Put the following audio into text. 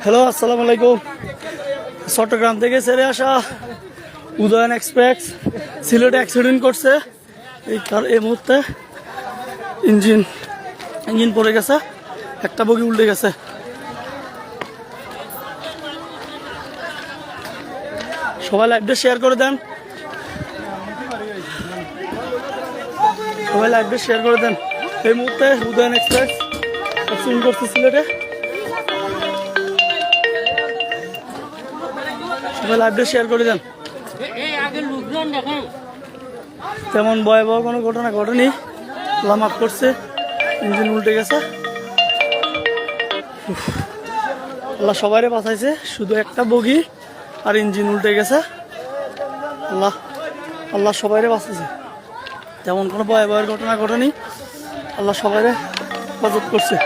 Hello, আসসালামু আলাইকুম। চট্টগ্রাম থেকে ছেড়ে আসা উদয়ন এক্সপ্রেস সিলেটে অ্যাক্সিডেন্ট করছে। এই মুহূর্তে ইঞ্জিন পড়ে গেছে, একটা বগি উল্টে গেছে। সবাই লাইভটা শেয়ার করে দেন, সবাই লাইভটা শেয়ার করে দেন। এই মুহূর্তে উদয়ন এক্সপ্রেস অ্যাক্সিডেন্ট করছে সিলেটে। সবাই লাইভটা শেয়ার করে দেন। তেমন ভয়াবহ কোনো ঘটনা ঘটেনি, লামাক করছে, ইঞ্জিন উল্টে গেছে। আল্লাহ সবাইরে বাঁচাইছে, শুধু একটা বগি আর ইঞ্জিন উল্টে গেছে। আল্লাহ সবাইরে বাঁচাইছে, তেমন কোনো ভয়াবহ ঘটনা ঘটেনি। আল্লাহ সবাইরে হেফাজত করছে।